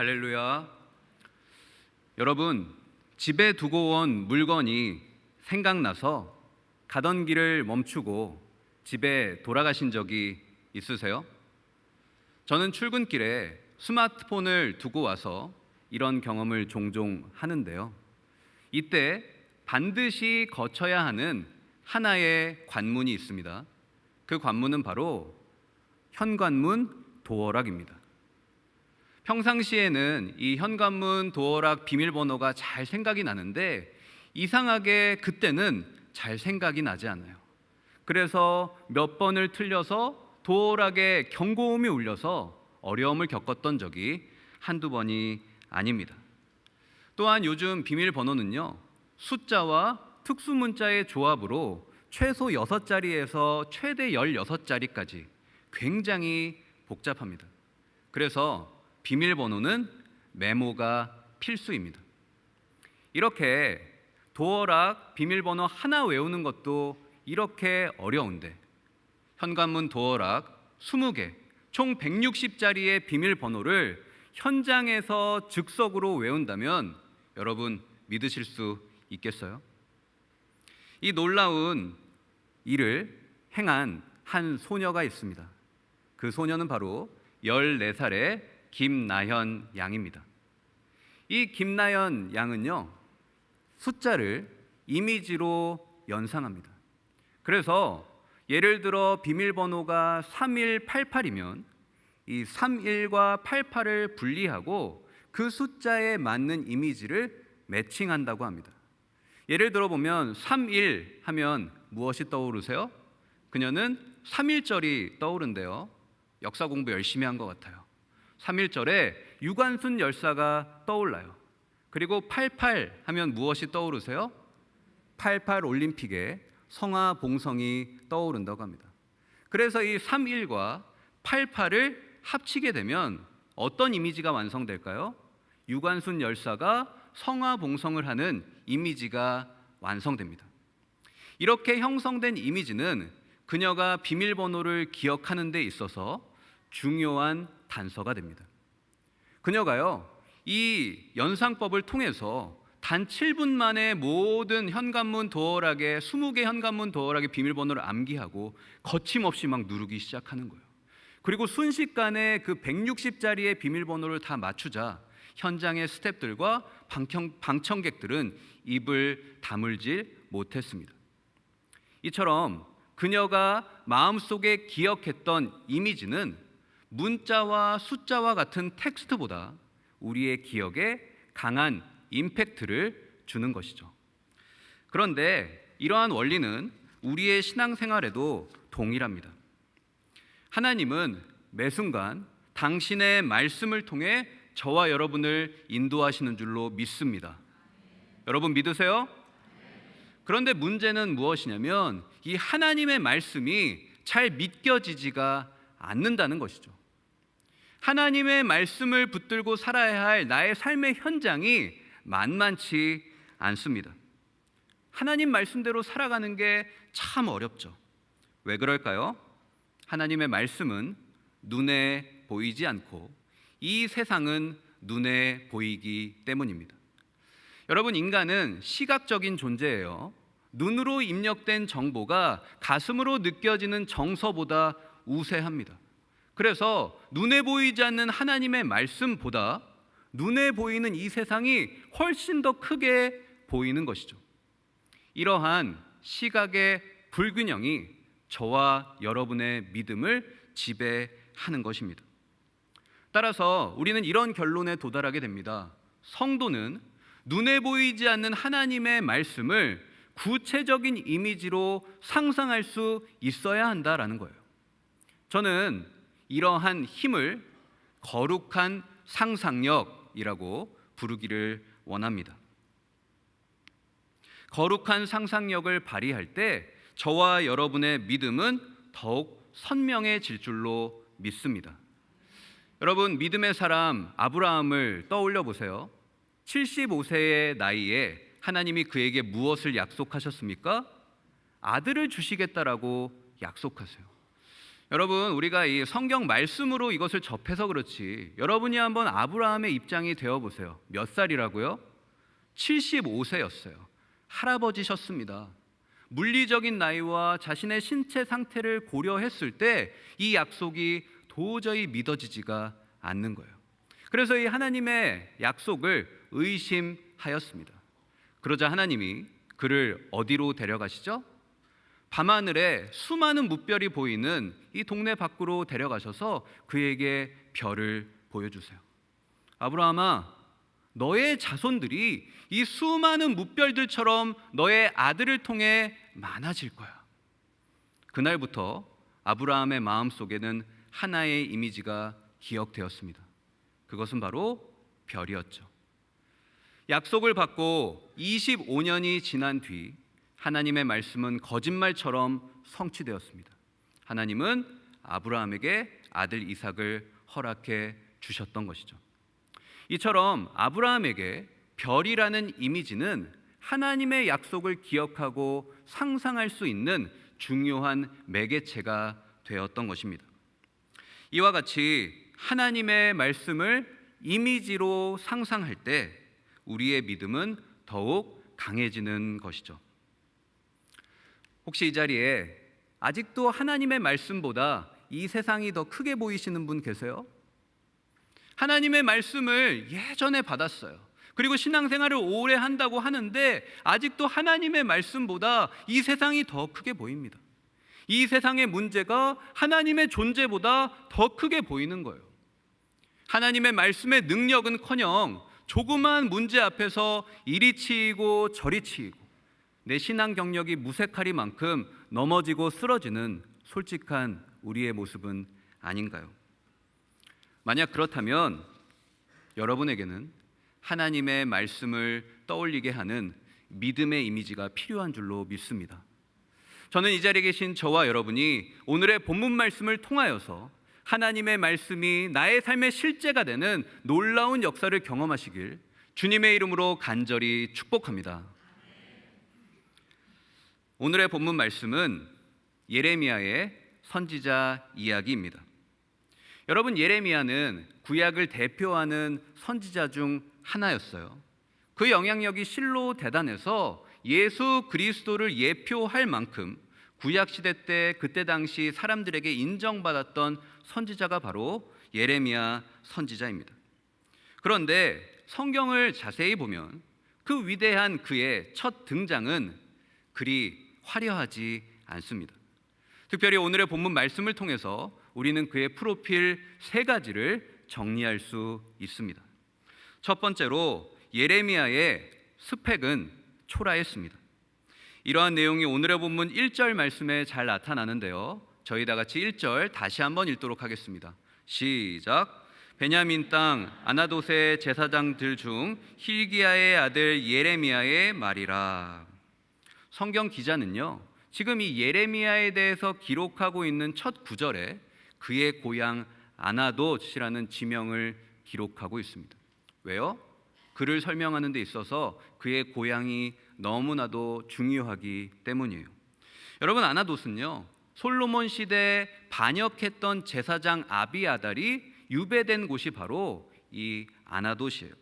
할렐루야. 여러분, 집에 두고 온 물건이 생각나서 가던 길을 멈추고 집에 돌아가신 적이 있으세요? 저는 출근길에 스마트폰을 두고 와서 이런 경험을 종종 하는데요. 이때 반드시 거쳐야 하는 하나의 관문이 있습니다. 그 관문은 바로 현관문 도어락입니다. 평상시에는 이 현관문 도어락 비밀번호가 잘 생각이 나는데 이상하게 그때는 잘 생각이 나지 않아요. 그래서 몇 번을 틀려서 도어락에 경고음이 울려서 어려움을 겪었던 적이 한두 번이 아닙니다. 또한 요즘 비밀번호는요, 숫자와 특수문자의 조합으로 최소 6자리에서 최대 16자리까지 굉장히 복잡합니다. 그래서 비밀번호는 메모가 필수입니다. 이렇게 도어락 비밀번호 하나 외우는 것도 이렇게 어려운데 현관문 도어락 20개, 총 160자리의 비밀번호를 현장에서 즉석으로 외운다면 여러분 믿으실 수 있겠어요? 이 놀라운 일을 행한 한 소녀가 있습니다. 그 소녀는 바로 14살의 김나현 양입니다. 이 김나현 양은요, 숫자를 이미지로 연상합니다. 그래서 예를 들어 비밀번호가 3188이면 이 31과 88을 분리하고 그 숫자에 맞는 이미지를 매칭한다고 합니다. 예를 들어 보면 31 하면 무엇이 떠오르세요? 그녀는 3.1절이 떠오른대요. 역사 공부 열심히 한 것 같아요. 3.1절에 유관순 열사가 떠올라요. 그리고 88 하면 무엇이 떠오르세요? 88 올림픽에 성화봉성이 떠오른다고 합니다. 그래서 이 31과 88을 합치게 되면 어떤 이미지가 완성될까요? 유관순 열사가 성화봉성을 하는 이미지가 완성됩니다. 이렇게 형성된 이미지는 그녀가 비밀번호를 기억하는 데 있어서 중요한 단서가 됩니다. 그녀가요, 이 연상법을 통해서 단 7분 만에 모든 현관문 도어락의 20개 현관문 도어락의 비밀번호를 암기하고 거침없이 막 누르기 시작하는 거예요. 그리고 순식간에 그 160자리의 비밀번호를 다 맞추자 현장의 스태프들과 방청객들은 입을 다물질 못했습니다. 이처럼 그녀가 마음속에 기억했던 이미지는 문자와 숫자와 같은 텍스트보다 우리의 기억에 강한 임팩트를 주는 것이죠. 그런데 이러한 원리는 우리의 신앙생활에도 동일합니다. 하나님은 매 순간 당신의 말씀을 통해 저와 여러분을 인도하시는 줄로 믿습니다. 여러분 믿으세요? 그런데 문제는 무엇이냐면 이 하나님의 말씀이 잘 믿겨지지가 않는다는 것이죠. 하나님의 말씀을 붙들고 살아야 할 나의 삶의 현장이 만만치 않습니다. 하나님 말씀대로 살아가는 게 참 어렵죠. 왜 그럴까요? 하나님의 말씀은 눈에 보이지 않고 이 세상은 눈에 보이기 때문입니다. 여러분, 인간은 시각적인 존재예요. 눈으로 입력된 정보가 가슴으로 느껴지는 정서보다 우세합니다. 그래서 눈에 보이지 않는 하나님의 말씀보다 눈에 보이는 이 세상이 훨씬 더 크게 보이는 것이죠. 이러한 시각의 불균형이 저와 여러분의 믿음을 지배하는 것입니다. 따라서 우리는 이런 결론에 도달하게 됩니다. 성도는 눈에 보이지 않는 하나님의 말씀을 구체적인 이미지로 상상할 수 있어야 한다라는 거예요. 저는 이러한 힘을 거룩한 상상력이라고 부르기를 원합니다. 거룩한 상상력을 발휘할 때 저와 여러분의 믿음은 더욱 선명해질 줄로 믿습니다. 여러분, 믿음의 사람 아브라함을 떠올려 보세요. 75세의 나이에 하나님이 그에게 무엇을 약속하셨습니까? 아들을 주시겠다라고 약속하세요. 여러분, 우리가 이 성경 말씀으로 이것을 접해서 그렇지, 여러분이 한번 아브라함의 입장이 되어 보세요. 몇 살이라고요? 75세였어요. 할아버지셨습니다. 물리적인 나이와 자신의 신체 상태를 고려했을 때 이 약속이 도저히 믿어지지가 않는 거예요. 그래서 이 하나님의 약속을 의심하였습니다. 그러자 하나님이 그를 어디로 데려가시죠? 밤하늘에 수많은 무별이 보이는 이 동네 밖으로 데려가셔서 그에게 별을 보여주세요. 아브라함아, 너의 자손들이 이 수많은 무별들처럼 너의 아들을 통해 많아질 거야. 그날부터 아브라함의 마음속에는 하나의 이미지가 기억되었습니다. 그것은 바로 별이었죠. 약속을 받고 25년이 지난 뒤 하나님의 말씀은 거짓말처럼 성취되었습니다. 하나님은 아브라함에게 아들 이삭을 허락해 주셨던 것이죠. 이처럼 아브라함에게 별이라는 이미지는 하나님의 약속을 기억하고 상상할 수 있는 중요한 매개체가 되었던 것입니다. 이와 같이 하나님의 말씀을 이미지로 상상할 때 우리의 믿음은 더욱 강해지는 것이죠. 혹시 이 자리에 아직도 하나님의 말씀보다 이 세상이 더 크게 보이시는 분 계세요? 하나님의 말씀을 예전에 받았어요. 그리고 신앙생활을 오래 한다고 하는데 아직도 하나님의 말씀보다 이 세상이 더 크게 보입니다. 이 세상의 문제가 하나님의 존재보다 더 크게 보이는 거예요. 하나님의 말씀의 능력은커녕 조그만 문제 앞에서 이리 치이고 저리 치이고 내 신앙 경력이 무색하리만큼 넘어지고 쓰러지는 솔직한 우리의 모습은 아닌가요? 만약 그렇다면 여러분에게는 하나님의 말씀을 떠올리게 하는 믿음의 이미지가 필요한 줄로 믿습니다. 저는 이 자리에 계신 저와 여러분이 오늘의 본문 말씀을 통하여서 하나님의 말씀이 나의 삶의 실제가 되는 놀라운 역사를 경험하시길 주님의 이름으로 간절히 축복합니다. 오늘의 본문 말씀은 예레미야의 선지자 이야기입니다. 여러분, 예레미야는 구약을 대표하는 선지자 중 하나였어요. 그 영향력이 실로 대단해서 예수 그리스도를 예표할 만큼 구약 시대 때 그때 당시 사람들에게 인정받았던 선지자가 바로 예레미야 선지자입니다. 그런데 성경을 자세히 보면 그 위대한 그의 첫 등장은 그리 화려하지 않습니다. 특별히 오늘의 본문 말씀을 통해서 우리는 그의 프로필 세 가지를 정리할 수 있습니다. 첫 번째로 예레미야의 스펙은 초라했습니다. 이러한 내용이 오늘의 본문 1절 말씀에 잘 나타나는데요. 저희 다 같이 1절 다시 한번 읽도록 하겠습니다. 시작. 베냐민 땅 아나돗의 제사장들 중 힐기야의 아들 예레미야의 말이라. 성경 기자는요, 지금 이 예레미야에 대해서 기록하고 있는 첫 구절에 그의 고향 아나돗이라는 지명을 기록하고 있습니다. 왜요? 그를 설명하는 데 있어서 그의 고향이 너무나도 중요하기 때문이에요. 여러분, 아나돗은요, 솔로몬 시대에 반역했던 제사장 아비아달이 유배된 곳이 바로 이 아나돗이에요.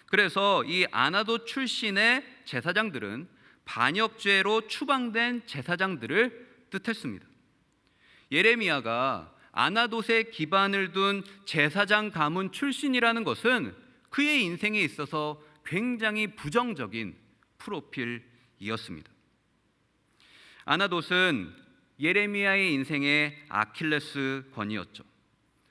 그래서 이 아나돗 출신의 제사장들은 반역죄로 추방된 제사장들을 뜻했습니다. 예레미야가 아나돗에 기반을 둔 제사장 가문 출신이라는 것은 그의 인생에 있어서 굉장히 부정적인 프로필이었습니다. 아나돗은 예레미야의 인생의 아킬레스건이었죠.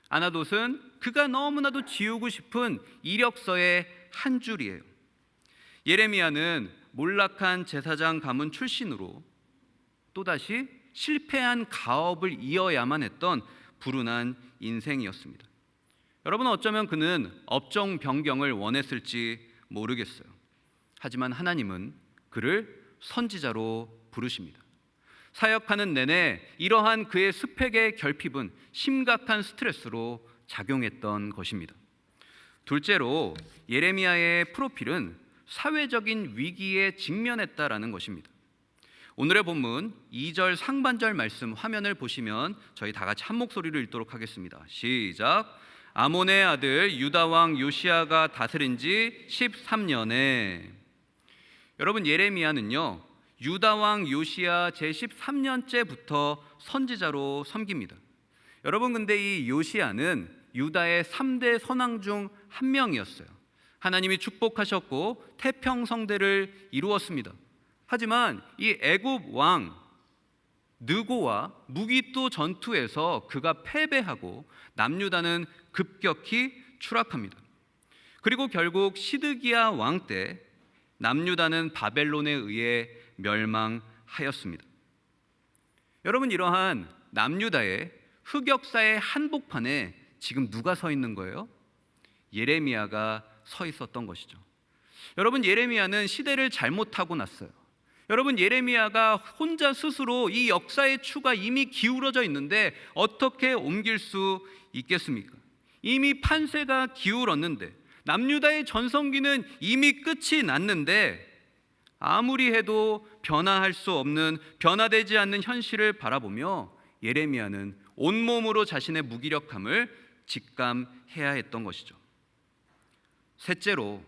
아나돗은 그가 너무나도 지우고 싶은 이력서의 한 줄이에요. 예레미야는 몰락한 제사장 가문 출신으로 또다시 실패한 가업을 이어야만 했던 불운한 인생이었습니다. 여러분, 어쩌면 그는 업종 변경을 원했을지 모르겠어요. 하지만 하나님은 그를 선지자로 부르십니다. 사역하는 내내 이러한 그의 스펙의 결핍은 심각한 스트레스로 작용했던 것입니다. 둘째로 예레미야의 프로필은 사회적인 위기에 직면했다라는 것입니다. 오늘의 본문 2절 상반절 말씀 화면을 보시면 저희 다 같이 한 목소리로 읽도록 하겠습니다. 시작. 아몬의 아들 유다 왕 요시야가 다스린 지 13년에. 여러분, 예레미야는요 유다 왕 요시야 제13년째부터 선지자로 섬깁니다. 여러분, 근데 이 요시야는 유다의 3대 선왕 중 한 명이었어요. 하나님이 축복하셨고 태평성대를 이루었습니다. 하지만 이 애굽 왕 느고와 무기또 전투에서 그가 패배하고 남유다는 급격히 추락합니다. 그리고 결국 시드기야 왕 때 남유다는 바벨론에 의해 멸망하였습니다. 여러분, 이러한 남유다의 흑역사의 한복판에 지금 누가 서 있는 거예요? 예레미야가 서 있었던 것이죠. 여러분, 예레미야는 시대를 잘못하고 났어요. 여러분, 예레미야가 혼자 스스로 이 역사의 추가 이미 기울어져 있는데 어떻게 옮길 수 있겠습니까? 이미 판세가 기울었는데, 남유다의 전성기는 이미 끝이 났는데, 아무리 해도 변화할 수 없는, 변화되지 않는 현실을 바라보며 예레미야는 온몸으로 자신의 무기력함을 직감해야 했던 것이죠. 셋째로,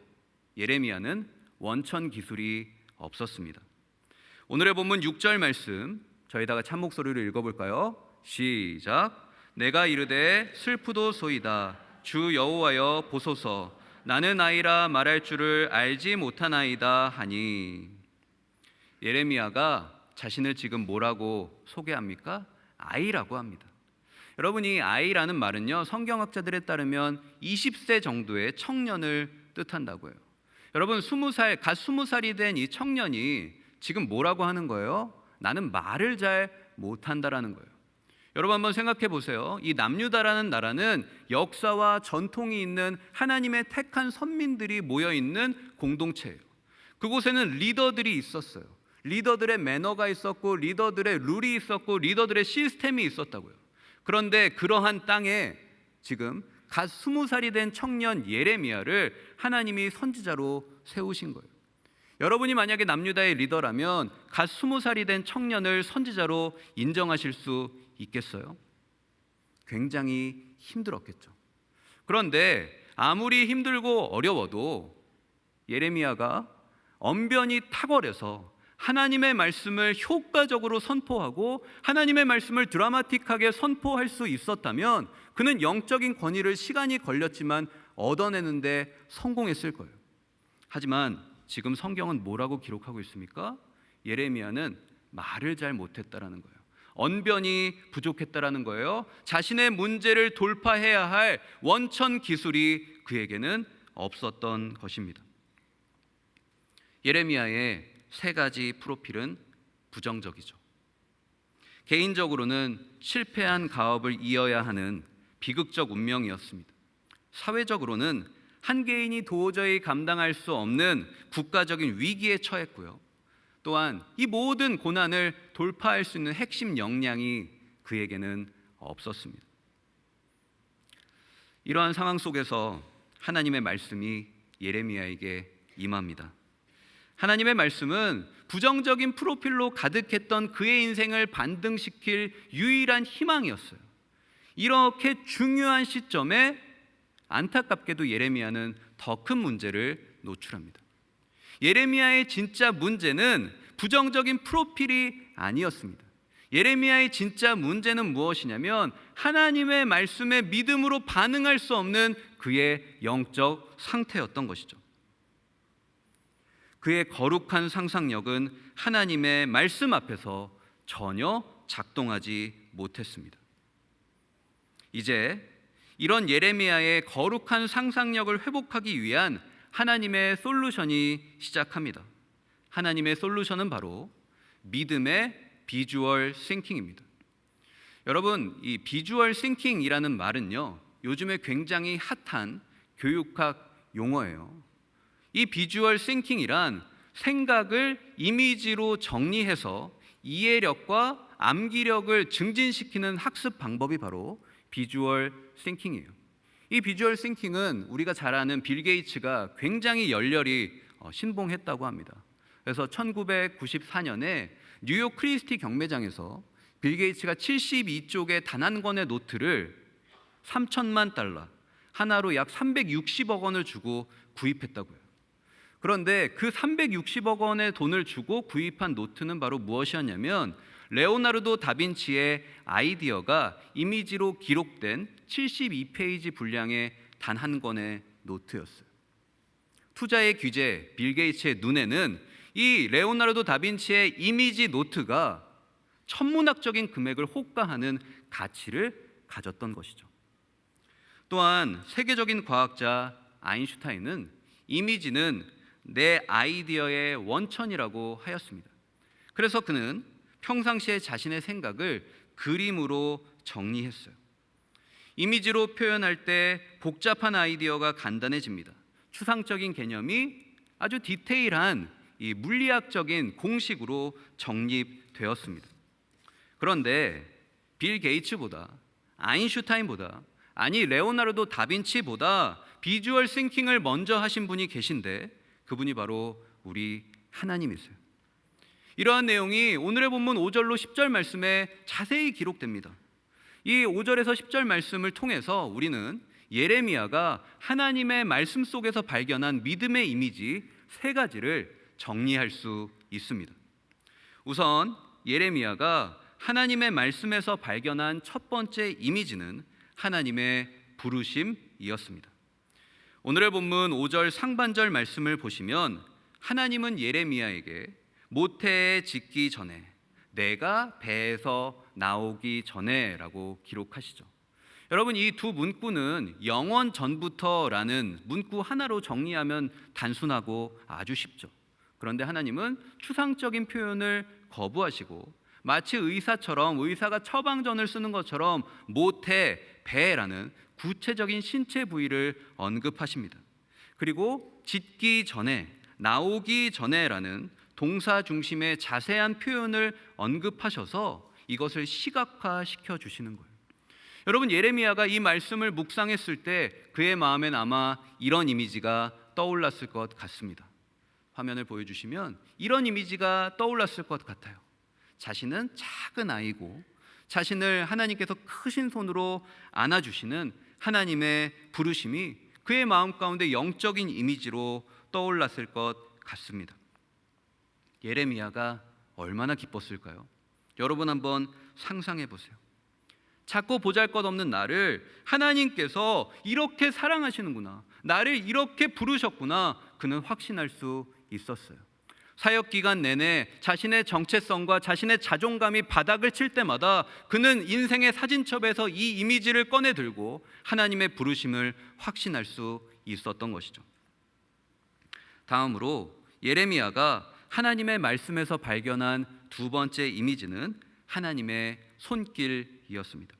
예레미야는 원천 기술이 없었습니다. 오늘의 본문 6절 말씀 저희 다 같이 한 목소리로 읽어볼까요? 시작. 내가 이르되 슬프도소이다 주 여호와여 보소서 나는 아이라 말할 줄을 알지 못하나이다 하니. 예레미야가 자신을 지금 뭐라고 소개합니까? 아이라고 합니다. 여러분, 이 아이라는 말은요 성경학자들에 따르면 20세 정도의 청년을 뜻한다고 해요. 여러분, 갓 20살이 된 이 청년이 지금 뭐라고 하는 거예요? 나는 말을 잘 못한다라는 거예요. 여러분, 한번 생각해 보세요. 이 남유다라는 나라는 역사와 전통이 있는 하나님의 택한 선민들이 모여있는 공동체예요. 그곳에는 리더들이 있었어요. 리더들의 매너가 있었고, 리더들의 룰이 있었고, 리더들의 시스템이 있었다고요. 그런데 그러한 땅에 지금 갓 20살이 된 청년 예레미야를 하나님이 선지자로 세우신 거예요. 여러분이 만약에 남유다의 리더라면 갓 20살이 된 청년을 선지자로 인정하실 수 있겠어요? 굉장히 힘들었겠죠. 그런데 아무리 힘들고 어려워도 예레미야가 언변이 탁월해서 하나님의 말씀을 효과적으로 선포하고 하나님의 말씀을 드라마틱하게 선포할 수 있었다면 그는 영적인 권위를 시간이 걸렸지만 얻어내는데 성공했을 거예요. 하지만 지금 성경은 뭐라고 기록하고 있습니까? 예레미야는 말을 잘 못했다라는 거예요. 언변이 부족했다라는 거예요. 자신의 문제를 돌파해야 할 원천 기술이 그에게는 없었던 것입니다. 예레미야의 세 가지 프로필은 부정적이죠. 개인적으로는 실패한 가업을 이어야 하는 비극적 운명이었습니다. 사회적으로는 한 개인이 도저히 감당할 수 없는 국가적인 위기에 처했고요. 또한 이 모든 고난을 돌파할 수 있는 핵심 역량이 그에게는 없었습니다. 이러한 상황 속에서 하나님의 말씀이 예레미야에게 임합니다. 하나님의 말씀은 부정적인 프로필로 가득했던 그의 인생을 반등시킬 유일한 희망이었어요. 이렇게 중요한 시점에 안타깝게도 예레미야는 더 큰 문제를 노출합니다. 예레미야의 진짜 문제는 부정적인 프로필이 아니었습니다. 예레미야의 진짜 문제는 무엇이냐면 하나님의 말씀에 믿음으로 반응할 수 없는 그의 영적 상태였던 것이죠. 그의 거룩한 상상력은 하나님의 말씀 앞에서 전혀 작동하지 못했습니다. 이제 이런 예레미야의 거룩한 상상력을 회복하기 위한 하나님의 솔루션이 시작합니다. 하나님의 솔루션은 바로 믿음의 비주얼 싱킹입니다. 여러분, 이 비주얼 싱킹이라는 말은요 요즘에 굉장히 핫한 교육학 용어예요. 이 비주얼 싱킹이란 생각을 이미지로 정리해서 이해력과 암기력을 증진시키는 학습 방법이 바로 비주얼 싱킹이에요. 이 비주얼 싱킹은 우리가 잘 아는 빌 게이츠가 굉장히 열렬히 신봉했다고 합니다. 그래서 1994년에 뉴욕 크리스티 경매장에서 빌 게이츠가 72쪽의 단 한 권의 노트를 3천만 달러, 하나로 약 360억 원을 주고 구입했다고요. 그런데 그 360억 원의 돈을 주고 구입한 노트는 바로 무엇이었냐면 레오나르도 다빈치의 아이디어가 이미지로 기록된 72페이지 분량의 단 한 권의 노트였어요. 투자의 귀재 빌 게이츠의 눈에는 이 레오나르도 다빈치의 이미지 노트가 천문학적인 금액을 호가하는 가치를 가졌던 것이죠. 또한 세계적인 과학자 아인슈타인은 이미지는 내 아이디어의 원천이라고 하였습니다. 그래서 그는 평상시에 자신의 생각을 그림으로 정리했어요. 이미지로 표현할 때 복잡한 아이디어가 간단해집니다. 추상적인 개념이 아주 디테일한 이 물리학적인 공식으로 정립되었습니다. 그런데 빌 게이츠보다, 아인슈타인보다, 아니 레오나르도 다빈치보다 비주얼 싱킹을 먼저 하신 분이 계신데 그분이 바로 우리 하나님이세요. 이러한 내용이 오늘의 본문 5절로 10절 말씀에 자세히 기록됩니다. 이 5절에서 10절 말씀을 통해서 우리는 예레미야가 하나님의 말씀 속에서 발견한 믿음의 이미지 세 가지를 정리할 수 있습니다. 우선 예레미야가 하나님의 말씀에서 발견한 첫 번째 이미지는 하나님의 부르심이었습니다. 오늘의 본문 5절 상반절 말씀을 보시면 하나님은 예레미야에게 모태에 짓기 전에, 내가 배에서 나오기 전에 라고 기록하시죠. 여러분, 이 두 문구는 영원 전부터라는 문구 하나로 정리하면 단순하고 아주 쉽죠. 그런데 하나님은 추상적인 표현을 거부하시고 마치 의사가 처방전을 쓰는 것처럼 모태, 배라는 구체적인 신체 부위를 언급하십니다. 그리고 짓기 전에, 나오기 전에라는 동사 중심의 자세한 표현을 언급하셔서 이것을 시각화시켜 주시는 거예요. 여러분, 예레미야가 이 말씀을 묵상했을 때 그의 마음엔 아마 이런 이미지가 떠올랐을 것 같습니다. 화면을 보여주시면 이런 이미지가 떠올랐을 것 같아요. 자신은 작은 아이고 자신을 하나님께서 크신 손으로 안아주시는 하나님의 부르심이 그의 마음 가운데 영적인 이미지로 떠올랐을 것 같습니다. 예레미야가 얼마나 기뻤을까요? 여러분 한번 상상해 보세요. 작고 보잘것없는 나를 하나님께서 이렇게 사랑하시는구나, 나를 이렇게 부르셨구나, 그는 확신할 수 있었어요. 사역 기간 내내 자신의 정체성과 자신의 자존감이 바닥을 칠 때마다 그는 인생의 사진첩에서 이 이미지를 꺼내 들고 하나님의 부르심을 확신할 수 있었던 것이죠. 다음으로 예레미야가 하나님의 말씀에서 발견한 두 번째 이미지는 하나님의 손길이었습니다.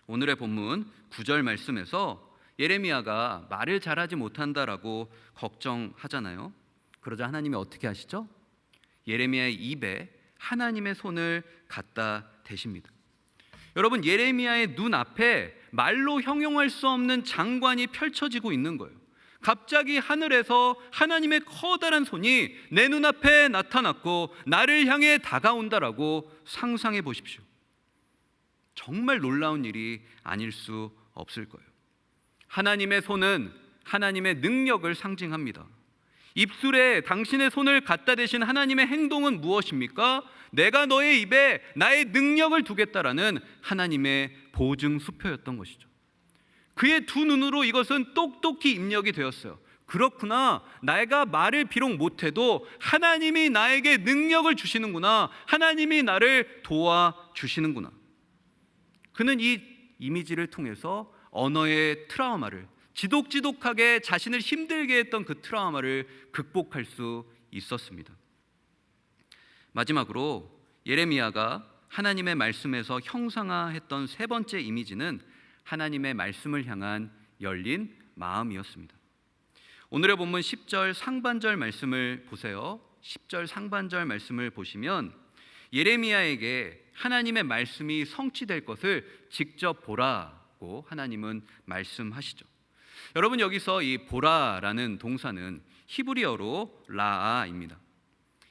오늘의 본문 9절 말씀에서 예레미야가 말을 잘하지 못한다라고 걱정하잖아요. 그러자 하나님이 어떻게 하시죠? 예레미야의 입에 하나님의 손을 갖다 대십니다. 여러분, 예레미야의 눈앞에 말로 형용할 수 없는 장관이 펼쳐지고 있는 거예요. 갑자기 하늘에서 하나님의 커다란 손이 내 눈앞에 나타났고 나를 향해 다가온다라고 상상해 보십시오. 정말 놀라운 일이 아닐 수 없을 거예요. 하나님의 손은 하나님의 능력을 상징합니다. 입술에 당신의 손을 갖다 대신 하나님의 행동은 무엇입니까? 내가 너의 입에 나의 능력을 두겠다라는 하나님의 보증 수표였던 것이죠. 그의 두 눈으로 이것은 똑똑히 입력이 되었어요. 그렇구나, 내가 말을 비록 못해도 하나님이 나에게 능력을 주시는구나, 하나님이 나를 도와주시는구나. 그는 이 이미지를 통해서 언어의 트라우마를, 지독지독하게 자신을 힘들게 했던 그 트라우마를 극복할 수 있었습니다. 마지막으로 예레미야가 하나님의 말씀에서 형상화했던 세 번째 이미지는 하나님의 말씀을 향한 열린 마음이었습니다. 오늘의 본문 10절 상반절 말씀을 보세요. 10절 상반절 말씀을 보시면 예레미야에게 하나님의 말씀이 성취될 것을 직접 보라고 하나님은 말씀하시죠. 여러분, 여기서 이 보라라는 동사는 히브리어로 라아입니다.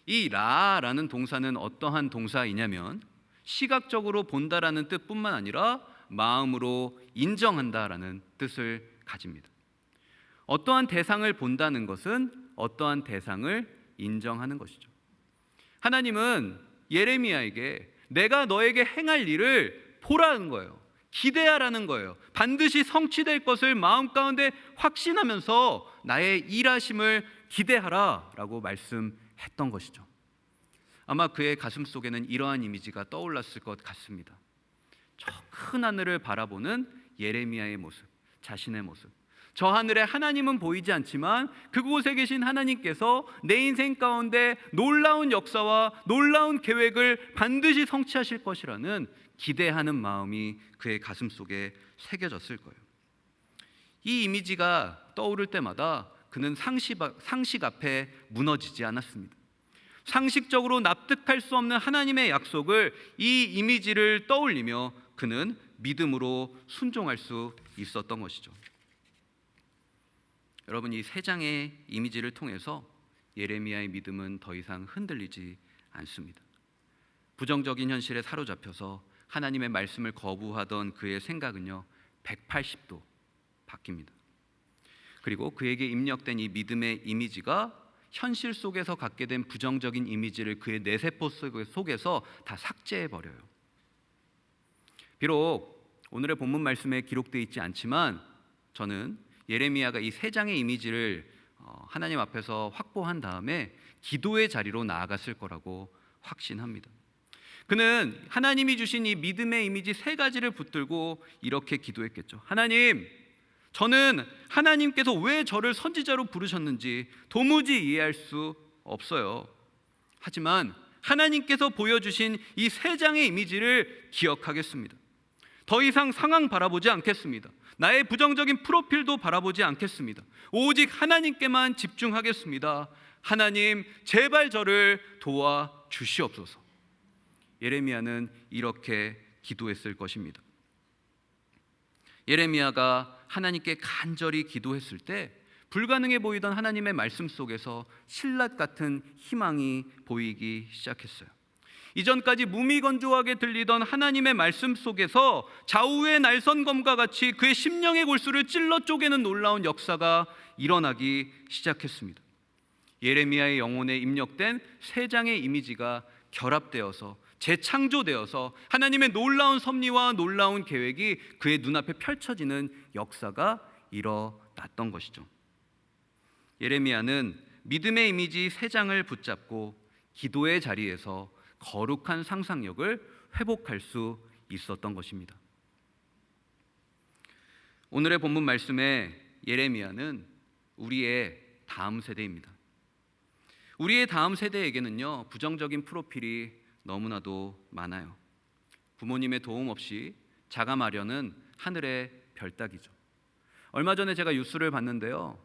이 라라는 동사는 어떠한 동사이냐면 시각적으로 본다라는 뜻뿐만 아니라 마음으로 인정한다라는 뜻을 가집니다. 어떠한 대상을 본다는 것은 어떠한 대상을 인정하는 것이죠. 하나님은 예레미야에게 내가 너에게 행할 일을 보라는 거예요. 기대하라는 거예요. 반드시 성취될 것을 마음 가운데 확신하면서 나의 일하심을 기대하라 라고 말씀했던 것이죠. 아마 그의 가슴 속에는 이러한 이미지가 떠올랐을 것 같습니다. 저 큰 하늘을 바라보는 예레미야의 모습, 자신의 모습. 저 하늘에 하나님은 보이지 않지만 그곳에 계신 하나님께서 내 인생 가운데 놀라운 역사와 놀라운 계획을 반드시 성취하실 것이라는 기대하는 마음이 그의 가슴 속에 새겨졌을 거예요. 이 이미지가 떠오를 때마다 그는 상식 앞에 무너지지 않았습니다. 상식적으로 납득할 수 없는 하나님의 약속을 이 이미지를 떠올리며 그는 믿음으로 순종할 수 있었던 것이죠. 여러분, 이 세 장의 이미지를 통해서 예레미야의 믿음은 더 이상 흔들리지 않습니다. 부정적인 현실에 사로잡혀서 하나님의 말씀을 거부하던 그의 생각은요 180도 바뀝니다. 그리고 그에게 입력된 이 믿음의 이미지가 현실 속에서 갖게 된 부정적인 이미지를 그의 뇌세포 속에서 다 삭제해버려요. 비록 오늘의 본문 말씀에 기록되어 있지 않지만 저는 예레미야가 이 세 장의 이미지를 하나님 앞에서 확보한 다음에 기도의 자리로 나아갔을 거라고 확신합니다. 그는 하나님이 주신 이 믿음의 이미지 세 가지를 붙들고 이렇게 기도했겠죠. 하나님, 저는 하나님께서 왜 저를 선지자로 부르셨는지 도무지 이해할 수 없어요. 하지만 하나님께서 보여주신 이 세 장의 이미지를 기억하겠습니다. 더 이상 상황 바라보지 않겠습니다. 나의 부정적인 프로필도 바라보지 않겠습니다. 오직 하나님께만 집중하겠습니다. 하나님, 제발 저를 도와주시옵소서. 예레미야는 이렇게 기도했을 것입니다. 예레미야가 하나님께 간절히 기도했을 때 불가능해 보이던 하나님의 말씀 속에서 신라 같은 희망이 보이기 시작했어요. 이전까지 무미건조하게 들리던 하나님의 말씀 속에서 좌우의 날선검과 같이 그의 심령의 골수를 찔러 쪼개는 놀라운 역사가 일어나기 시작했습니다. 예레미야의 영혼에 입력된 세 장의 이미지가 결합되어서 재창조되어서 하나님의 놀라운 섭리와 놀라운 계획이 그의 눈앞에 펼쳐지는 역사가 일어났던 것이죠. 예레미야는 믿음의 이미지 세 장을 붙잡고 기도의 자리에서 거룩한 상상력을 회복할 수 있었던 것입니다. 오늘의 본문 말씀에 예레미야는 우리의 다음 세대입니다. 우리의 다음 세대에게는요 부정적인 프로필이 너무나도 많아요. 부모님의 도움 없이 자가 마련은 하늘의 별 따기죠. 얼마 전에 제가 뉴스를 봤는데요,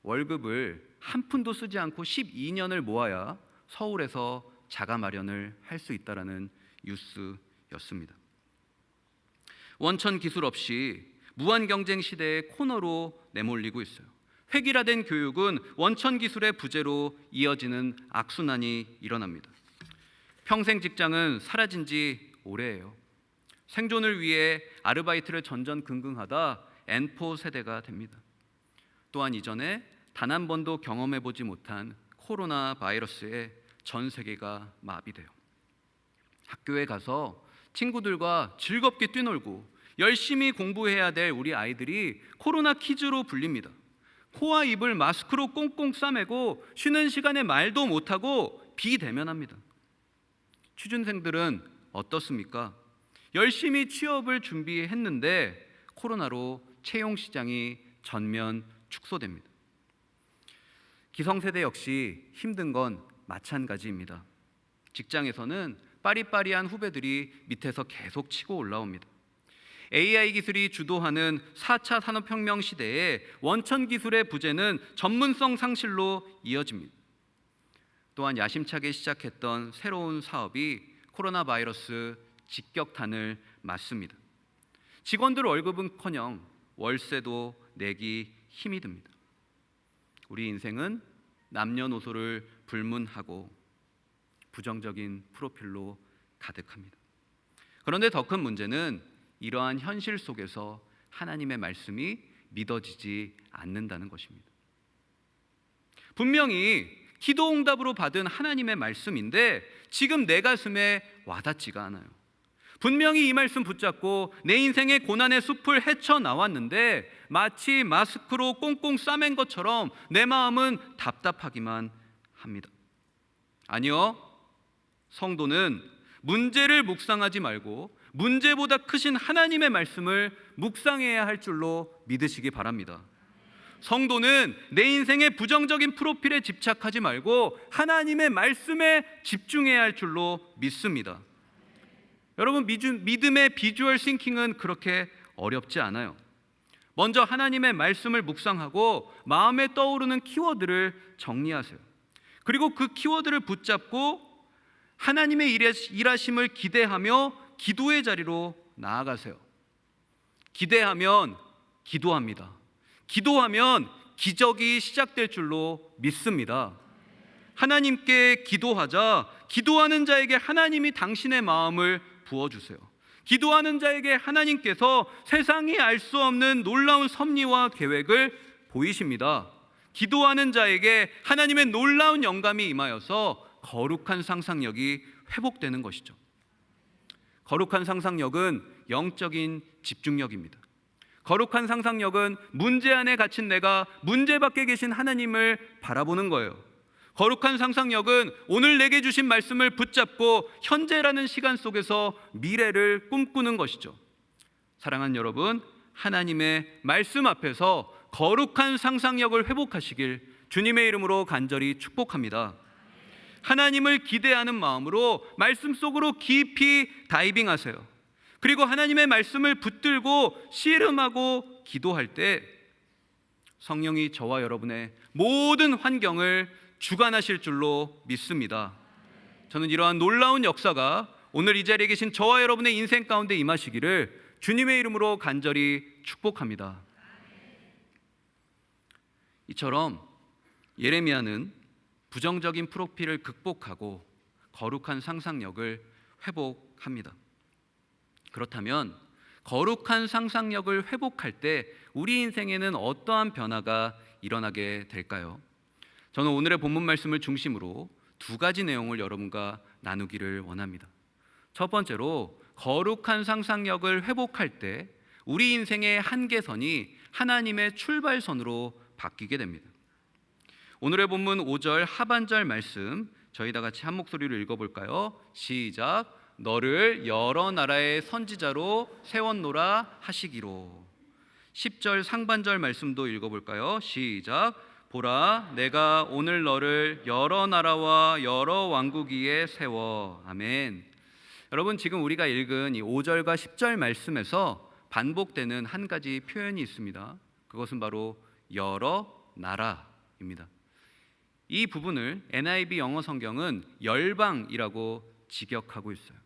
월급을 한 푼도 쓰지 않고 12년을 모아야 서울에서 자가 마련을 할 수 있다라는 뉴스였습니다. 원천 기술 없이 무한 경쟁 시대의 코너로 내몰리고 있어요. 획일화된 교육은 원천 기술의 부재로 이어지는 악순환이 일어납니다. 평생 직장은 사라진 지 오래예요. 생존을 위해 아르바이트를 전전긍긍하다 N4 세대가 됩니다. 또한 이전에 단 한 번도 경험해보지 못한 코로나 바이러스에 전 세계가 마비돼요. 학교에 가서 친구들과 즐겁게 뛰놀고 열심히 공부해야 될 우리 아이들이 코로나 키즈로 불립니다. 코와 입을 마스크로 꽁꽁 싸매고 쉬는 시간에 말도 못하고 비대면합니다. 취준생들은 어떻습니까? 열심히 취업을 준비했는데 코로나로 채용 시장이 전면 축소됩니다. 기성세대 역시 힘든 건 마찬가지입니다. 직장에서는 빠리빠리한 후배들이 밑에서 계속 치고 올라옵니다. AI 기술이 주도하는 4차 산업혁명 시대에 원천 기술의 부재는 전문성 상실로 이어집니다. 또한 야심차게 시작했던 새로운 사업이 코로나 바이러스 직격탄을 맞습니다. 직원들 월급은커녕 월세도 내기 힘이 듭니다. 우리 인생은 남녀노소를 불문하고 부정적인 프로필로 가득합니다. 그런데 더 큰 문제는 이러한 현실 속에서 하나님의 말씀이 믿어지지 않는다는 것입니다. 분명히 기도 응답으로 받은 하나님의 말씀인데 지금 내 가슴에 와닿지가 않아요. 분명히 이 말씀 붙잡고 내 인생의 고난의 숲을 헤쳐나왔는데 마치 마스크로 꽁꽁 싸맨 것처럼 내 마음은 답답하기만 합니다. 아니요, 성도는 문제를 묵상하지 말고 문제보다 크신 하나님의 말씀을 묵상해야 할 줄로 믿으시기 바랍니다. 성도는 내 인생의 부정적인 프로필에 집착하지 말고 하나님의 말씀에 집중해야 할 줄로 믿습니다. 여러분, 믿음의 비주얼 싱킹은 그렇게 어렵지 않아요. 먼저 하나님의 말씀을 묵상하고 마음에 떠오르는 키워드를 정리하세요. 그리고 그 키워드를 붙잡고 하나님의 일하심을 기대하며 기도의 자리로 나아가세요. 기대하면 기도합니다. 기도하면 기적이 시작될 줄로 믿습니다. 하나님께 기도하자 기도하는 자에게 하나님이 당신의 마음을 부어주세요. 기도하는 자에게 하나님께서 세상이 알 수 없는 놀라운 섭리와 계획을 보이십니다. 기도하는 자에게 하나님의 놀라운 영감이 임하여서 거룩한 상상력이 회복되는 것이죠. 거룩한 상상력은 영적인 집중력입니다. 거룩한 상상력은 문제 안에 갇힌 내가 문제 밖에 계신 하나님을 바라보는 거예요. 거룩한 상상력은 오늘 내게 주신 말씀을 붙잡고 현재라는 시간 속에서 미래를 꿈꾸는 것이죠. 사랑하는 여러분, 하나님의 말씀 앞에서 거룩한 상상력을 회복하시길 주님의 이름으로 간절히 축복합니다. 하나님을 기대하는 마음으로 말씀 속으로 깊이 다이빙하세요. 그리고 하나님의 말씀을 붙들고 씨름하고 기도할 때 성령이 저와 여러분의 모든 환경을 주관하실 줄로 믿습니다. 저는 이러한 놀라운 역사가 오늘 이 자리에 계신 저와 여러분의 인생 가운데 임하시기를 주님의 이름으로 간절히 축복합니다. 이처럼 예레미야는 부정적인 프로필을 극복하고 거룩한 상상력을 회복합니다. 그렇다면 거룩한 상상력을 회복할 때 우리 인생에는 어떠한 변화가 일어나게 될까요? 저는 오늘의 본문 말씀을 중심으로 두 가지 내용을 여러분과 나누기를 원합니다. 첫 번째로 거룩한 상상력을 회복할 때 우리 인생의 한계선이 하나님의 출발선으로 바뀌게 됩니다. 오늘의 본문 5절 하반절 말씀 저희 다 같이 한 목소리로 읽어볼까요? 시작. 너를 여러 나라의 선지자로 세웠노라 하시기로. 10절 상반절 말씀도 읽어볼까요? 시작. 보라, 내가 오늘 너를 여러 나라와 여러 왕국 위에 세워. 아멘. 여러분, 지금 우리가 읽은 이 5절과 10절 말씀에서 반복되는 한 가지 표현이 있습니다. 그것은 바로 여러 나라입니다. 이 부분을 NIV 영어 성경은 열방이라고 직역하고 있어요.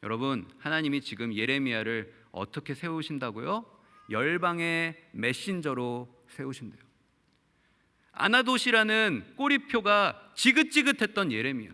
여러분, 하나님이 지금 예레미야를 어떻게 세우신다고요? 열방의 메신저로 세우신대요. 아나돗이라는 꼬리표가 지긋지긋했던 예레미야,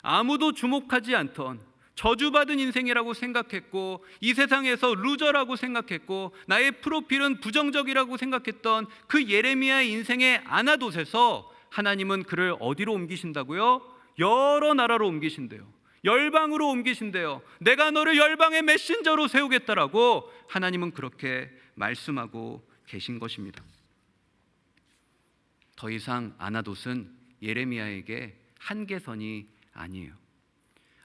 아무도 주목하지 않던 저주받은 인생이라고 생각했고 이 세상에서 루저라고 생각했고 나의 프로필은 부정적이라고 생각했던 그 예레미야의 인생의 아나돗에서 하나님은 그를 어디로 옮기신다고요? 여러 나라로 옮기신대요. 열방으로 옮기신대요. 내가 너를 열방의 메신저로 세우겠다라고 하나님은 그렇게 말씀하고 계신 것입니다. 더 이상 아나돗은 예레미야에게 한계선이 아니에요.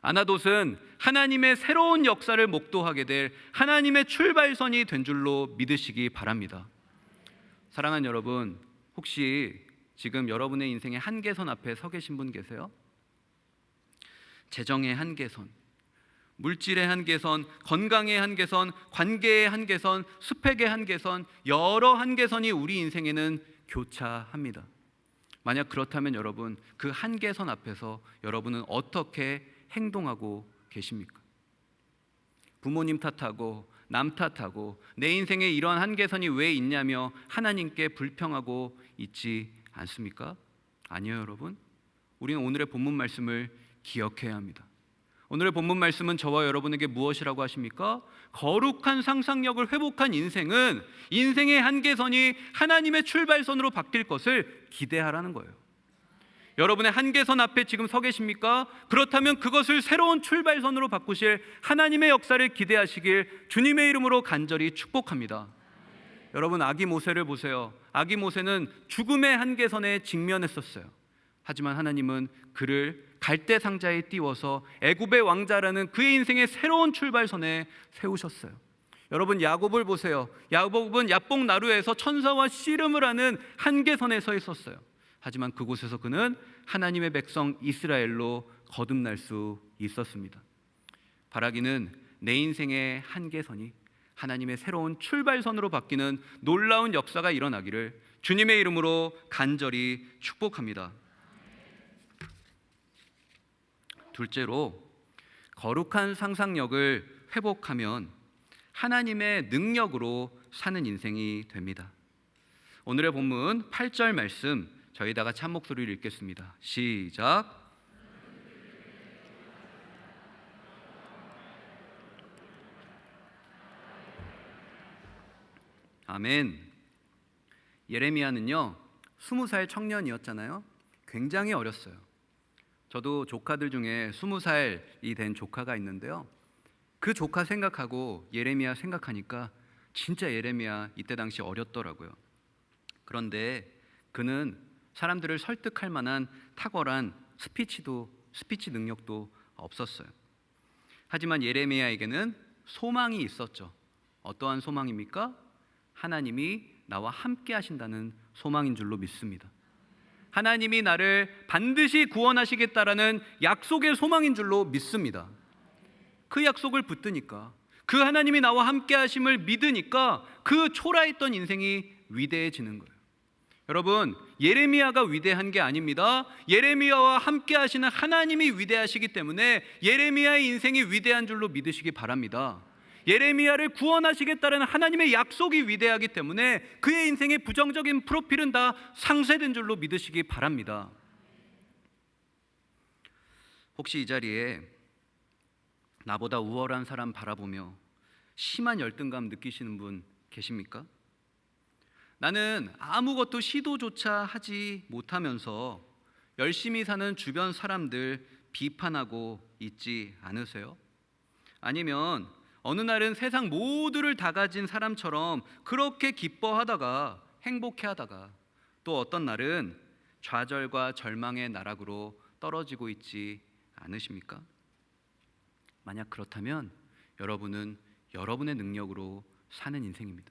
아나돗은 하나님의 새로운 역사를 목도하게 될 하나님의 출발선이 된 줄로 믿으시기 바랍니다. 사랑하는 여러분, 혹시 지금 여러분의 인생의 한계선 앞에 서 계신 분 계세요? 재정의 한계선, 물질의 한계선, 건강의 한계선, 관계의 한계선, 스펙의 한계선, 여러 한계선이 우리 인생에는 교차합니다. 만약 그렇다면 여러분, 그 한계선 앞에서 여러분은 어떻게 행동하고 계십니까? 부모님 탓하고 남 탓하고 내 인생에 이런 한계선이 왜 있냐며 하나님께 불평하고 있지 않습니까? 아니요, 여러분. 우리는 오늘의 본문 말씀을 기억해야 합니다. 오늘의 본문 말씀은 저와 여러분에게 무엇이라고 하십니까? 거룩한 상상력을 회복한 인생은 인생의 한계선이 하나님의 출발선으로 바뀔 것을 기대하라는 거예요. 여러분의 한계선 앞에 지금 서 계십니까? 그렇다면 그것을 새로운 출발선으로 바꾸실 하나님의 역사를 기대하시길 주님의 이름으로 간절히 축복합니다. 여러분, 아기 모세를 보세요. 아기 모세는 죽음의 한계선에 직면했었어요. 하지만 하나님은 그를 갈대 상자에 띄워서 애굽의 왕자라는 그의 인생의 새로운 출발선에 세우셨어요. 여러분, 야곱을 보세요. 야곱은 야복 나루에서 천사와 씨름을 하는 한계선에 서 있었어요. 하지만 그곳에서 그는 하나님의 백성 이스라엘로 거듭날 수 있었습니다. 바라기는 내 인생의 한계선이 하나님의 새로운 출발선으로 바뀌는 놀라운 역사가 일어나기를 주님의 이름으로 간절히 축복합니다. 둘째로, 거룩한 상상력을 회복하면 하나님의 능력으로 사는 인생이 됩니다. 오늘의 본문 8절 말씀 저희 다 같이 한 목소리로 읽겠습니다. 시작. 아멘. 예레미야는요 20살 청년이었잖아요. 굉장히 어렸어요. 저도 조카들 중에 20살이 된 조카가 있는데요, 그 조카 생각하고 예레미야 생각하니까 진짜 예레미야 이때 당시 어렸더라고요. 그런데 그는 사람들을 설득할 만한 탁월한 스피치 능력도 없었어요. 하지만 예레미야에게는 소망이 있었죠. 어떠한 소망입니까? 하나님이 나와 함께 하신다는 소망인 줄로 믿습니다. 하나님이 나를 반드시 구원하시겠다라는 약속의 소망인 줄로 믿습니다. 그 약속을 붙드니까, 그 하나님이 나와 함께 하심을 믿으니까 그 초라했던 인생이 위대해지는 거예요. 여러분, 예레미야가 위대한 게 아닙니다. 예레미야와 함께 하시는 하나님이 위대하시기 때문에 예레미야의 인생이 위대한 줄로 믿으시기 바랍니다. 예레미야를 구원하시겠다는 하나님의 약속이 위대하기 때문에 그의 인생의 부정적인 프로필은 다 상쇄된 줄로 믿으시기 바랍니다. 혹시 이 자리에 나보다 우월한 사람 바라보며 심한 열등감 느끼시는 분 계십니까? 나는 아무것도 시도조차 하지 못하면서 열심히 사는 주변 사람들 비판하고 있지 않으세요? 아니면 어느 날은 세상 모두를 다 가진 사람처럼 그렇게 기뻐하다가 행복해하다가 또 어떤 날은 좌절과 절망의 나락으로 떨어지고 있지 않으십니까? 만약 그렇다면 여러분은 여러분의 능력으로 사는 인생입니다.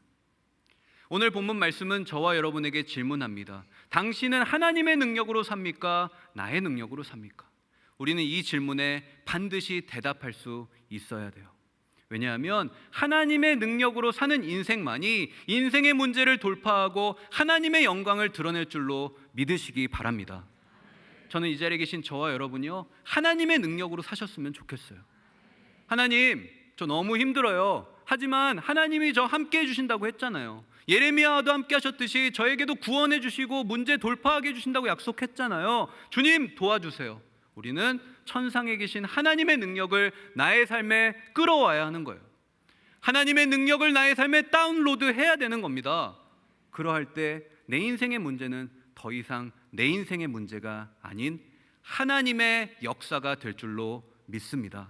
오늘 본문 말씀은 저와 여러분에게 질문합니다. 당신은 하나님의 능력으로 삽니까? 나의 능력으로 삽니까? 우리는 이 질문에 반드시 대답할 수 있어야 돼요. 왜냐하면 하나님의 능력으로 사는 인생만이 인생의 문제를 돌파하고 하나님의 영광을 드러낼 줄로 믿으시기 바랍니다. 저는 이 자리에 계신 저와 여러분이요, 하나님의 능력으로 사셨으면 좋겠어요. 하나님, 저 너무 힘들어요. 하지만 하나님이 저 함께 해주신다고 했잖아요. 예레미야와도 함께 하셨듯이 저에게도 구원해 주시고 문제 돌파하게 해주신다고 약속했잖아요. 주님, 도와주세요. 우리는 천상에 계신 하나님의 능력을 나의 삶에 끌어와야 하는 거예요. 하나님의 능력을 나의 삶에 다운로드해야 되는 겁니다. 그러할 때 내 인생의 문제는 더 이상 내 인생의 문제가 아닌 하나님의 역사가 될 줄로 믿습니다.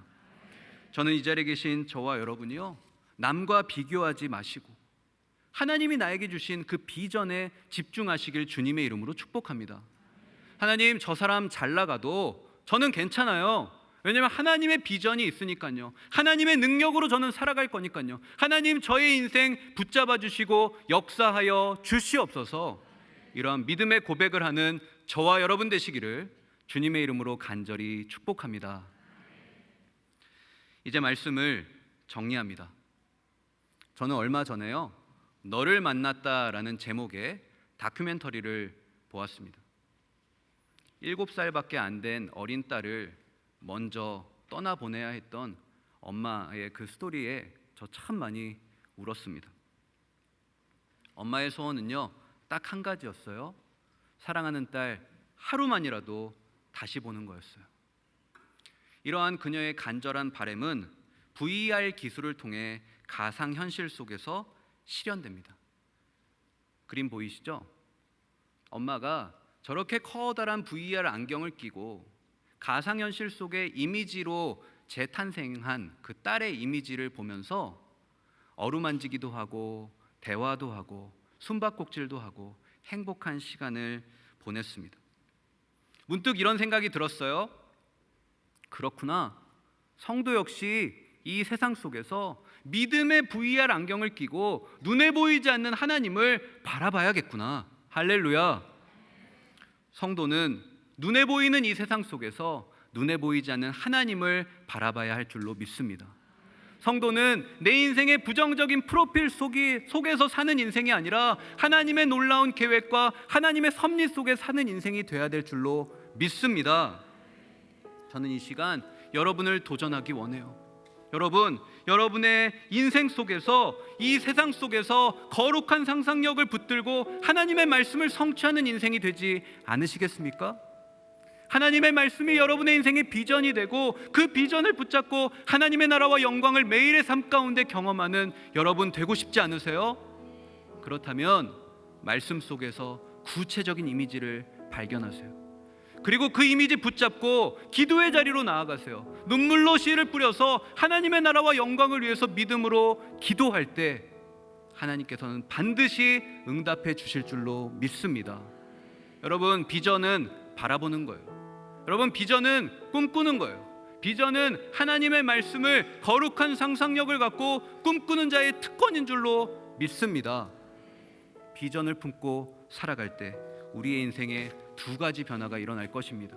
저는 이 자리에 계신 저와 여러분이요, 남과 비교하지 마시고 하나님이 나에게 주신 그 비전에 집중하시길 주님의 이름으로 축복합니다. 하나님, 저 사람 잘 나가도 저는 괜찮아요. 왜냐하면 하나님의 비전이 있으니까요. 하나님의 능력으로 저는 살아갈 거니까요. 하나님, 저의 인생 붙잡아 주시고 역사하여 주시옵소서. 이러한 믿음의 고백을 하는 저와 여러분 되시기를 주님의 이름으로 간절히 축복합니다. 이제 말씀을 정리합니다. 저는 얼마 전에요, 너를 만났다라는 제목의 다큐멘터리를 보았습니다. 7살밖에 안 된 어린 딸을 먼저 떠나보내야 했던 엄마의 그 스토리에 저 참 많이 울었습니다. 엄마의 소원은요, 딱 한 가지였어요. 사랑하는 딸 하루만이라도 다시 보는 거였어요. 이러한 그녀의 간절한 바람은 VR 기술을 통해 가상현실 속에서 실현됩니다. 그림 보이시죠? 엄마가 저렇게 커다란 VR 안경을 끼고 가상현실 속의 이미지로 재탄생한 그 딸의 이미지를 보면서 어루만지기도 하고 대화도 하고 숨바꼭질도 하고 행복한 시간을 보냈습니다. 문득 이런 생각이 들었어요. 그렇구나. 성도 역시 이 세상 속에서 믿음의 VR 안경을 끼고 눈에 보이지 않는 하나님을 바라봐야겠구나. 할렐루야. 성도는 눈에 보이는 이 세상 속에서 눈에 보이지 않는 하나님을 바라봐야 할 줄로 믿습니다. 성도는 내 인생의 부정적인 프로필 속에서 사는 인생이 아니라 하나님의 놀라운 계획과 하나님의 섭리 속에 사는 인생이 되어야 될 줄로 믿습니다. 저는 이 시간 여러분을 도전하기 원해요. 여러분, 여러분의 인생 속에서 이 세상 속에서 거룩한 상상력을 붙들고 하나님의 말씀을 성취하는 인생이 되지 않으시겠습니까? 하나님의 말씀이 여러분의 인생의 비전이 되고 그 비전을 붙잡고 하나님의 나라와 영광을 매일의 삶 가운데 경험하는 여러분 되고 싶지 않으세요? 그렇다면 말씀 속에서 구체적인 이미지를 발견하세요. 그리고 그 이미지 붙잡고 기도의 자리로 나아가세요. 눈물로 씨를 뿌려서 하나님의 나라와 영광을 위해서 믿음으로 기도할 때 하나님께서는 반드시 응답해 주실 줄로 믿습니다. 여러분, 비전은 바라보는 거예요. 여러분, 비전은 꿈꾸는 거예요. 비전은 하나님의 말씀을 거룩한 상상력을 갖고 꿈꾸는 자의 특권인 줄로 믿습니다. 비전을 품고 살아갈 때 우리의 인생에 두 가지 변화가 일어날 것입니다.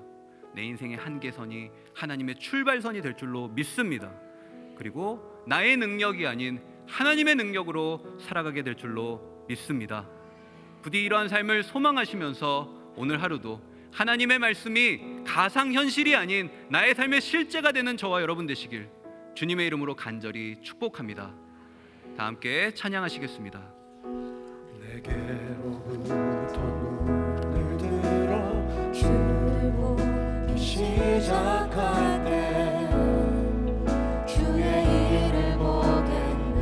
내 인생의 한계선이 하나님의 출발선이 될 줄로 믿습니다. 그리고 나의 능력이 아닌 하나님의 능력으로 살아가게 될 줄로 믿습니다. 부디 이러한 삶을 소망하시면서 오늘 하루도 하나님의 말씀이 가상현실이 아닌 나의 삶의 실제가 되는 저와 여러분 되시길 주님의 이름으로 간절히 축복합니다. 다 함께 찬양하시겠습니다. 내게로부터 눈을 들어 주를 보기 시작할 때 주의 일을 보겠네.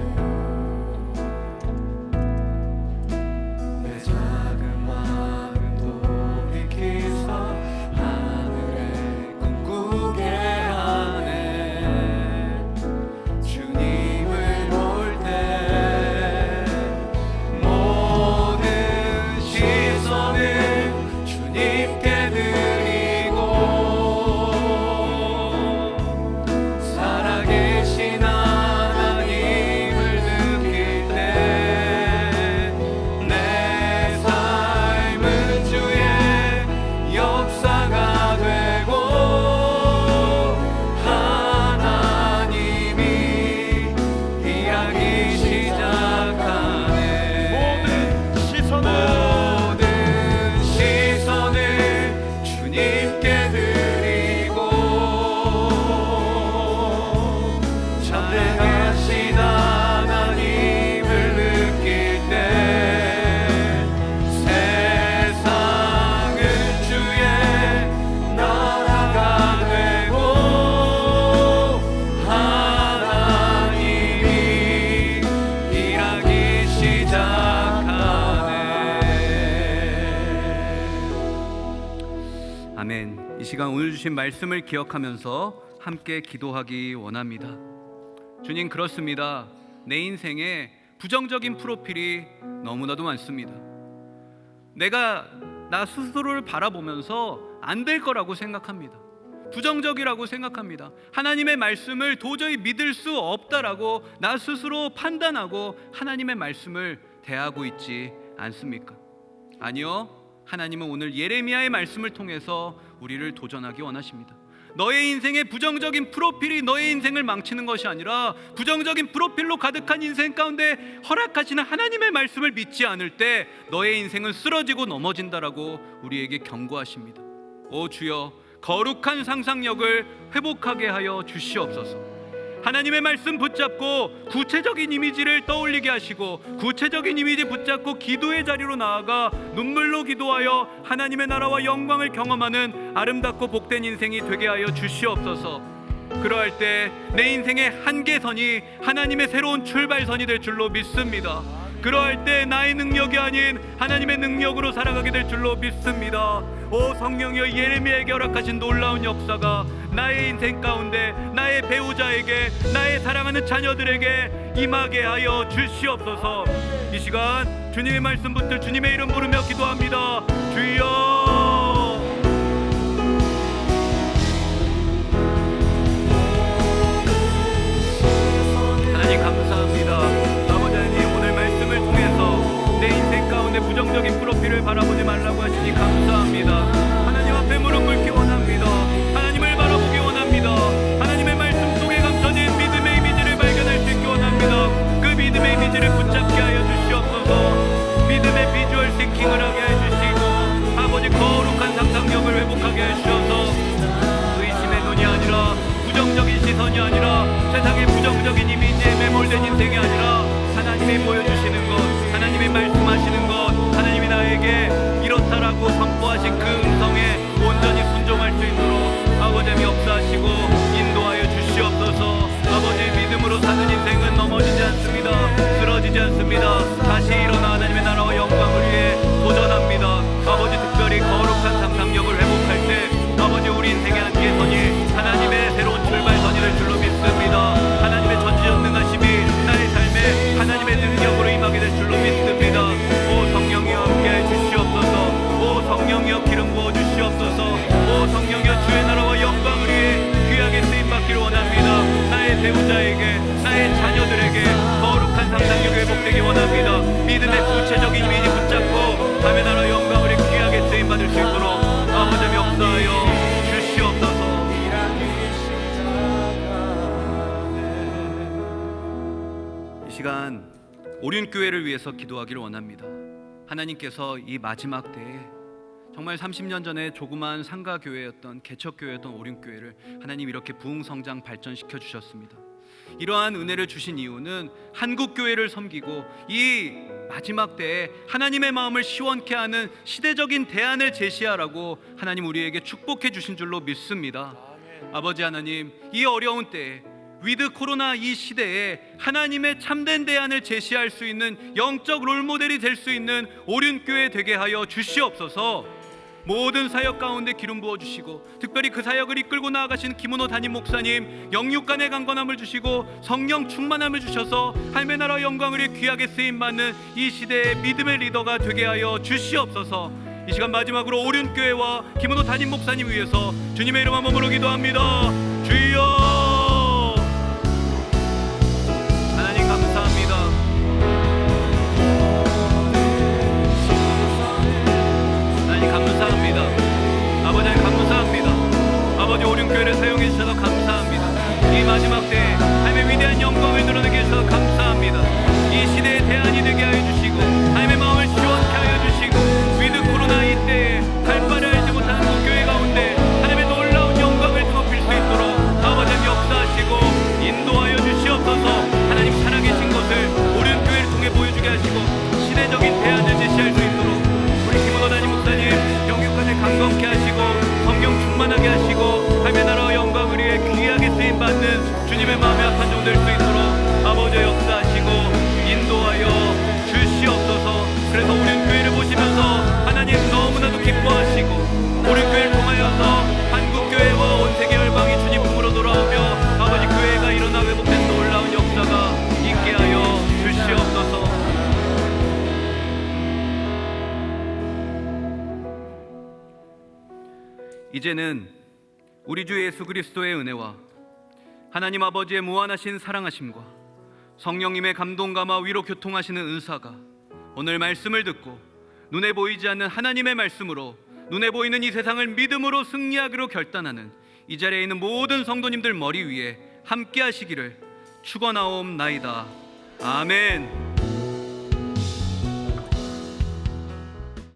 내 작은 마음도 돌이키사 하늘에 꿈꾸게 하네. 주님을 볼 때 모든 시선을 주님께 드리고 살아계신 하나님을 느낄 때 내 삶은 주의 역사가 되고 하나님이 일하기 시작하네. 모든 시선을 주님께 드리고 참되하신 하나님을 느낄 때 세상은 주의 나라가 되고 하나님이 일하기 시작하네. 아멘. 이 시간 오늘 주신 말씀을 기억하면서 함께 기도하기 원합니다. 주님, 그렇습니다. 내 인생에 부정적인 프로필이 너무나도 많습니다. 내가 나 스스로를 바라보면서 안 될 거라고 생각합니다. 부정적이라고 생각합니다. 하나님의 말씀을 도저히 믿을 수 없다라고 나 스스로 판단하고 하나님의 말씀을 대하고 있지 않습니까? 아니요. 하나님은 오늘 예레미야의 말씀을 통해서 우리를 도전하기 원하십니다. 너의 인생의 부정적인 프로필이 너의 인생을 망치는 것이 아니라 부정적인 프로필로 가득한 인생 가운데 허락하시는 하나님의 말씀을 믿지 않을 때 너의 인생은 쓰러지고 넘어진다라고 우리에게 경고하십니다. 오 주여, 거룩한 상상력을 회복하게 하여 주시옵소서. 하나님의 말씀 붙잡고 구체적인 이미지를 떠올리게 하시고 구체적인 이미지 붙잡고 기도의 자리로 나아가 눈물로 기도하여 하나님의 나라와 영광을 경험하는 아름답고 복된 인생이 되게 하여 주시옵소서. 그러할 때 내 인생의 한계선이 하나님의 새로운 출발선이 될 줄로 믿습니다. 그러할 때 나의 능력이 아닌 하나님의 능력으로 살아가게 될 줄로 믿습니다. 오 성령이여, 예레미야에게 허락하신 놀라운 역사가 나의 인생 가운데 나의 배우자에게, 나의 사랑하는 자녀들에게 임하게 하여 주시옵소서. 이 시간 주님의 말씀 붙들 주님의 이름 부르며 기도합니다. 주여, 하나님 감사합니다. 아버지 하나님, 오늘 말씀을 통해서 내 인생 가운데 부정적인 프로필을 바라보지 말라고 하시니 감사합니다. 하나님 앞에 무릎 꿇기 원합니다. 하나님을 바라보기 원합니다. 하나님의 말씀 속에 감춰진 믿음의 이미지를 발견할 수 있기 원합니다. 그 믿음의 이미지를 붙잡게 하여 주시옵소서. 믿음의 비주얼 싱킹을 하게 해주시고 아버지 거룩한 상상력을 회복하게 해주셔서 의심의 눈이 아니라, 부정적인 시선이 아니라, 세상의 부정적인 이미지에 매몰된 인생이 아니라 하나님이 보여주시는 것, 하나님이 말씀하시는 것, 하나님이 나에게 이렇다라고 선포하신 그 음성에 온전히 순종할 수 있도록 아버지 역사하시고 인도하여 주시옵소서. 아버지 믿음으로 사는 인생은 넘어지지 않습니다. 쓰러지지 않습니다. 다시 일어나 하나님의 나라와 영광을 위해 도전합니다. 아버지 특별히 거룩한 상상력을 회복할 때 아버지 우리 인생의 한계선이 하나님의 새로운 출발선이 될 줄로 믿습니다. 하나님의 전지전능하심이 나의 삶에 하나님의 능력으로 임하게 될 줄로 믿습니다. 오 성령이여 함께해 주시옵소서. 오 성령이여 기름 부어 주시옵소서. 오 성령이여 주의 나라와 영광을 위해 귀하게 쓰임받기를 원합니다. 나의 배우자에게, 나의 자녀들에게 거룩한 상상력이 회복되기 원합니다. 믿음의 구체적인 이미지 붙잡고 하나님의 나라 영광을 위해 귀하게 쓰임받을 수 있도록 아버지 역사하여 주시옵소서. 이 시간 오륜교회를 위해서 기도하기를 원합니다. 하나님께서 이 마지막 때에 정말 30년 전에 조그마한 상가교회였던, 개척교회였던 오륜교회를 하나님 이렇게 부흥성장 발전시켜 주셨습니다. 이러한 은혜를 주신 이유는 한국교회를 섬기고 이 마지막 때에 하나님의 마음을 시원케 하는 시대적인 대안을 제시하라고 하나님 우리에게 축복해 주신 줄로 믿습니다. 아버지 하나님, 이 어려운 때에 위드 코로나 이 시대에 하나님의 참된 대안을 제시할 수 있는 영적 롤모델이 될 수 있는 오륜교회 되게 하여 주시옵소서. 모든 사역 가운데 기름 부어주시고 특별히 그 사역을 이끌고 나아가신 김은호 담임 목사님 영육간의 강건함을 주시고 성령 충만함을 주셔서 하나님의 나라 영광을 위해 귀하게 쓰임받는 이 시대의 믿음의 리더가 되게 하여 주시옵소서. 이 시간 마지막으로 오륜교회와 김은호 담임 목사님 위해서 주님의 이름 한번 부르 기도합니다. 주여, 하나님 감사합니다. 하나님 감사합니다. 아버지 감사합니다. 아버지 오륜교회를 사용해 주셔서 감사합니다. 이 마지막 때에 하나님의 위대한 영광을 드러내게 해주셔서 감사합니다. 이 시대의 대안이 되게 하여 주시고 하나님의 마음을 시원케 하여 주시고 위드 코로나 이때에 갈 바를 알지 못하는 그 교회 가운데 하나님의 놀라운 영광을 드높일 수 있도록 아버지 역사하시고 인도하여 주시옵소서. 하나님 살아계신 것을 오륜교회를 통해 보여주게 하시고 시대적인 대안을 제시할 수 있도록 우리 김은호 담임 목사님 영육간에 강건케 하시고 성령 충만하게 하시고 하나님의 나라와 영광을 위해 귀하게 쓰임받는 주님의 마음에 합한 종 될 수 있도록 아버지 역사하시고 인도하여 주시옵소서. 그래서 오륜교회를 보시면서 하나님 너무나도 기뻐하시고 오륜교회를 통하여서 한국교회와 온세계 열방이 주님 품으로 돌아오며 아버지 교회가 일어나 회복된 놀라운 역사가 있게 하여 주시옵소서. 이제는 우리 주 예수 그리스도의 은혜와 하나님 아버지의 무한하신 사랑하심과 성령님의 감동감화 위로 교통하시는 은사가 오늘 말씀을 듣고 눈에 보이지 않는 하나님의 말씀으로 눈에 보이는 이 세상을 믿음으로 승리하기로 결단하는 이 자리에 있는 모든 성도님들 머리 위에 함께 하시기를 축원하옵나이다. 아멘.